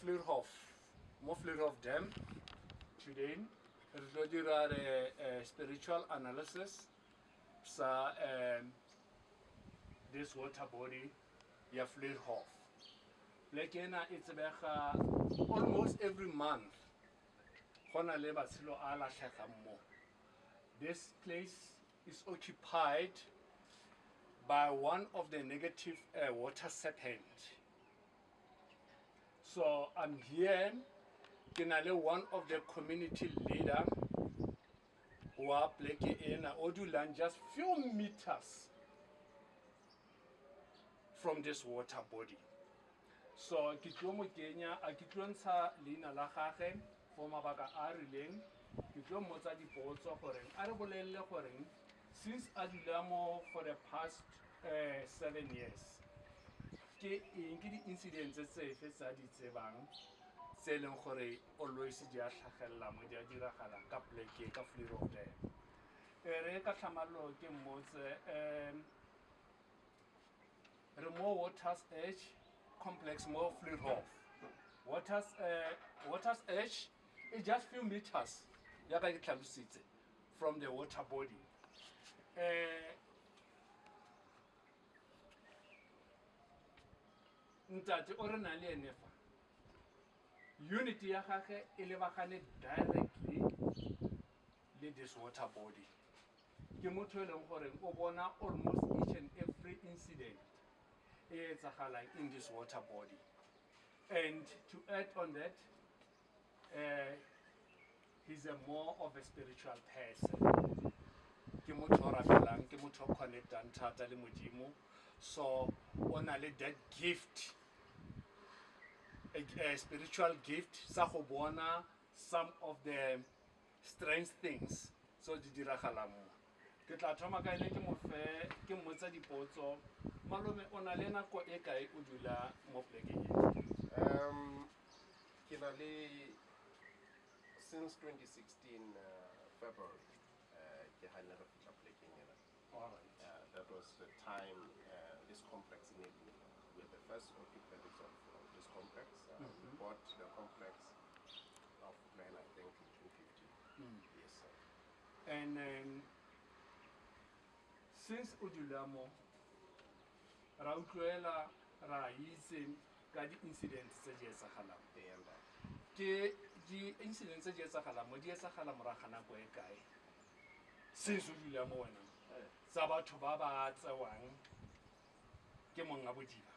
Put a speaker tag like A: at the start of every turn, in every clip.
A: Fleurhof, mo Fleurhof Dam. Today, we do a spiritual analysis. So, this water body, ya Fleurhof. Like it's almost every month. This place is occupied by one of the negative water serpents. So I'm here, one of the community leader who are playing in Odulan just few meters from this water body. So Kitlomo Kenya, Akitlonsa Lina Lahache, for Mabaka Ariling, Kitlomoza di Bozo Horing, Arabolele Horing, since Adulamo for the past 7 years. In the incidents, if it's a Ditsevang, selling Hore, always Diashakala, Modiadira Hala, Kapleke, Kafliro there. Ereka Tamalo came remote water's edge complex more Fleurhof. Water's edge is just few meters from the water body. Ntate orenale enefa unity ya gage e lebagane directly le this water body ke motho e leng gore o bona almost each and every incident e etsagalang in this water body. And to add on that, he's a more of a spiritual person. Ke motho o rapelang, ke motho o connectang thata le Modimo. So on a that gift, a spiritual gift, Sahobona, some of the strange things. So the dirahalamu. Ketlatoma kaile ke mo fe ke motsa dipotso malome ona lena ko e kae o dula mo plekeng
B: ke na le since 2016 February ke ha nna re fitla plekeng ena.
A: All right.
B: That was the time this complex in with the first occupants of this complex. We bought the complex of land, I think, in 250. Yes, sir.
A: And since Udulamo, Rautuela Raizin got the incidents such as Sahalam. The incidents such as Sahalam, Modia Sahalam Rahana Boekai. Since Udulamo, Sabatu Baba Tsawang, Gemon Abujiba.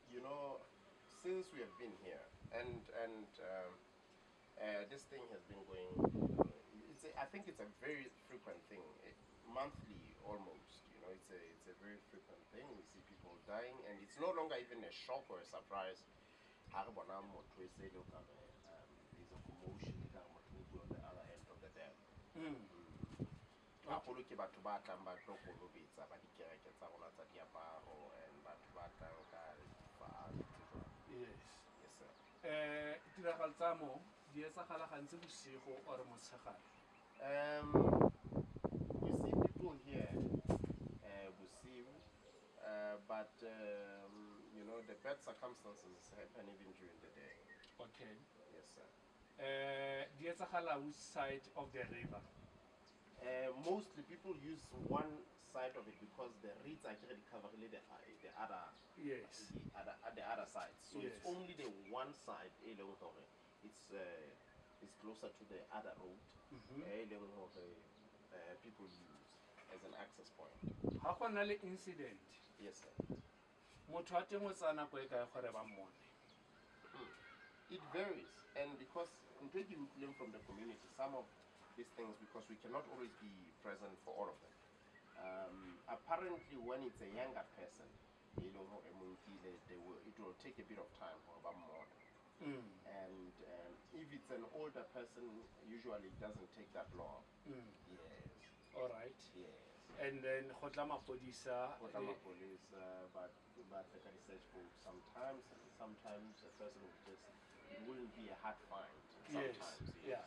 B: You know, since we have been here, and this thing has been going. I think it's a very frequent thing, monthly almost. You know, it's a very frequent thing. We see people dying, and it's no longer even a shock or a surprise. There's a commotion on the other end of the dam.
A: Yes. Yes, sir. Tiragaltsamo di etsagala gantsi bosigo or motshegare.
B: You see people here but you know, the bad circumstances happen even during the day.
A: Okay.
B: Yes, sir.
A: Di etsagala which side of the river?
B: Mostly people use one side of it because the reeds actually cover the other.
A: Yes.
B: The other side. So
A: yes.
B: It's only the one side. It's closer to the other road. People use as an access point.
A: How can an incident?
B: Yes, sir. It varies, and because completely we learn from the community, some of these things, because we cannot always be present for all of them. Apparently, when it's a younger person, it will take a bit of time for about more. And if it's an older person, usually it doesn't take that long. Yes.
A: All right.
B: Yes.
A: And then Hotlama Podisa,
B: but they can search for sometimes, and sometimes a person it wouldn't be a hard find. Sometimes,
A: yes. Yeah.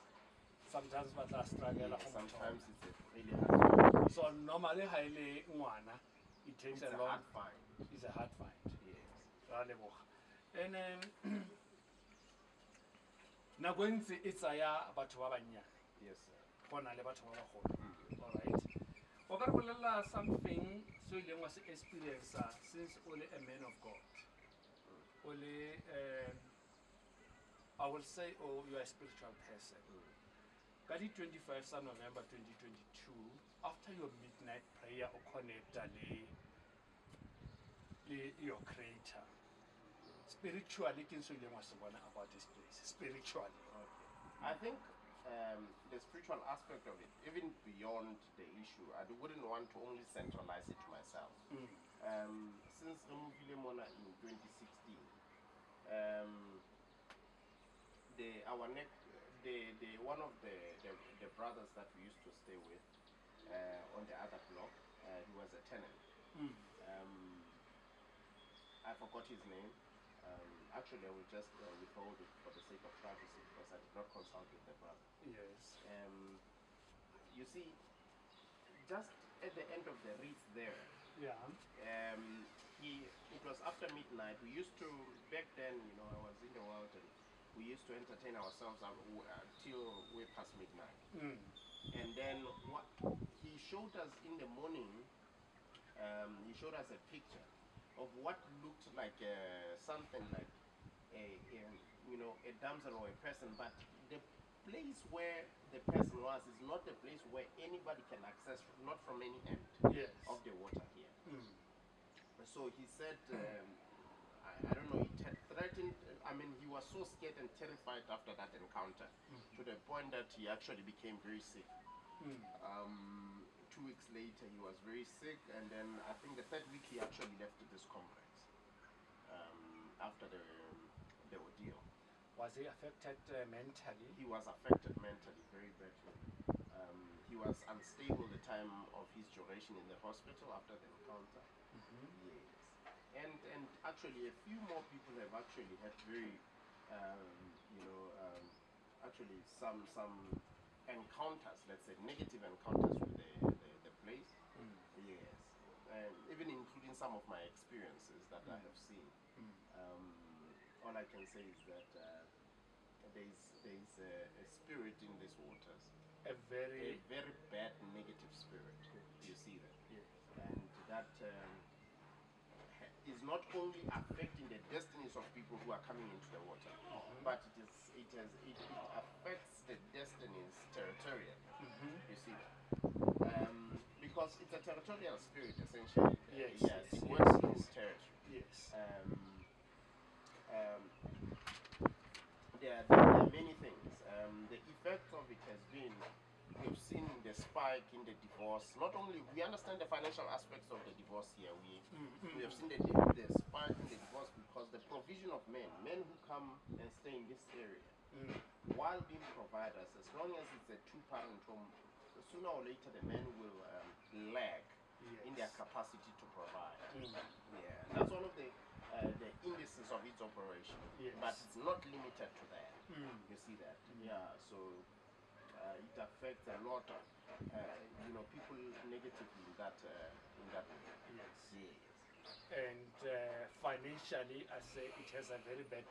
A: Sometimes but I struggle.
B: Yeah, sometimes it's a really hard find.
A: So normally highly it takes
B: it's
A: a long
B: hard find.
A: It's a hard find.
B: Yes.
A: ra leboga. And nako e ntse e tsaya batho ba bannyane
B: Yes, sir.
A: go na le batho ba bagolo. Alright, o ka re bolelela something so e leng wa se experience since o le a man of God, o le I will say, oh, you are a spiritual person. Ka di 25 sa November 2022, after your midnight prayer o connecta le your creator, spiritually ke ntse e leng wa se bona about this place spiritually.
B: Okay. I think the spiritual aspect of it, even beyond the issue, I wouldn't want to only centralize it to myself. Since Removile Mona in 2016, one of the brothers that we used to stay with on the other block, he was a tenant. I forgot his name. Actually, I will just withhold it for the sake of privacy because I did not consult with the brother.
A: Yes.
B: You see, just at the end of the reach there,
A: Yeah.
B: it was after midnight. We used to, back then, you know, I was in the world and we used to entertain ourselves till way past midnight. And then what he showed us in the morning, he showed us a picture of what looked like something like a damsel or a person, but the place where the person was is not the place where anybody can access, not from any end of the water here. So he said, I don't know, it had threatened, I mean, he was so scared and terrified after that encounter to the point that he actually became very sick. 2 weeks later, he was very sick, and then I think the 3rd week he actually left this complex after the ordeal.
A: Was he affected mentally?
B: He was affected mentally very badly. He was unstable the time of his duration in the hospital after the encounter. Yes. And actually a few more people have actually had very, actually some encounters, let's say negative encounters with the place. Yes. Even including some of my experiences that I have seen. All I can say is that there is a spirit in these waters.
A: A very
B: bad negative spirit. You see that?
A: Yes.
B: And that is not only affecting the destinies of people who are coming into the water, but it affects the destinies territorially. You see that? Because it's a territorial spirit essentially.
A: Yes.
B: It works through territory.
A: Yes.
B: There are many things. The effect of it has been, we've seen the spike in the divorce. Not only, we understand the financial aspects of the divorce here. We have seen the spike in the divorce because the provision of men who come and stay in this area, while being providers, as long as it's a 2-parent home, sooner or later the men will lag in their capacity to provide. Yeah, that's one of the indices of its operation.
A: Yes.
B: But it's not limited to that. You see that? Yeah. So it affects a lot of people negatively in that way.
A: Yes.
B: Yes.
A: And financially, I say it has a very bad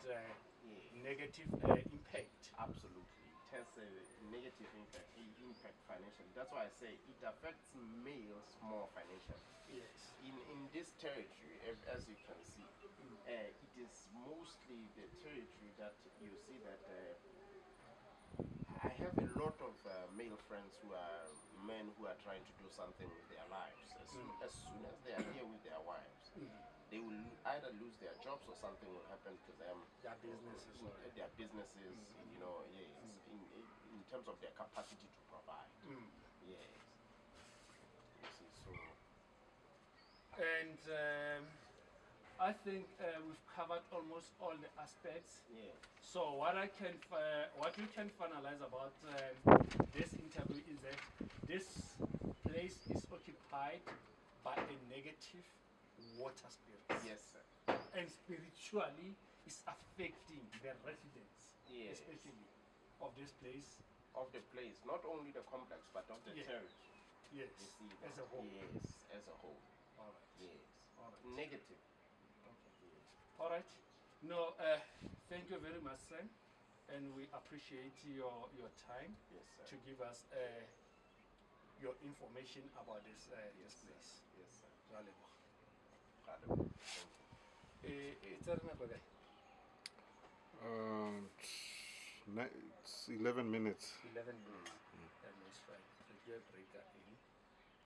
A: negative impact.
B: Absolutely. It has a negative impact financially. That's why I say it affects males more financially.
A: Yes.
B: In this territory, as you can see, it is mostly the territory that you see that I have a lot of male friends who are men who are trying to do something with their lives. As soon as they are here with their wives, they will either lose their jobs or something will happen to them.
A: Their businesses.
B: In terms of their capacity to provide. Yes. You see, so.
A: And I think we've covered almost all the aspects.
B: Yeah.
A: So what we can finalize about this interview is that this place is occupied by a negative water spirit.
B: Yes, sir.
A: And spiritually, it's affecting the residents,
B: yes.
A: especially of this place.
B: Of the place, not only the complex, but of the territory.
A: Yes,
B: you see
A: as a whole.
B: Yes, as a whole.
A: All right.
B: Yes.
A: All right.
B: Negative.
A: Okay.
B: Yes.
A: All right. No, thank you very much, sir. And we appreciate your time
B: Yes, sir.
A: to give us your information about this
B: Yes,
A: place.
B: sir. Yes, sir.
A: Jwale bo.
B: Thank you.
A: It's a nako kae?
C: It's 11 minutes.
A: 11 minutes. That is fine. Let's do a breaker in.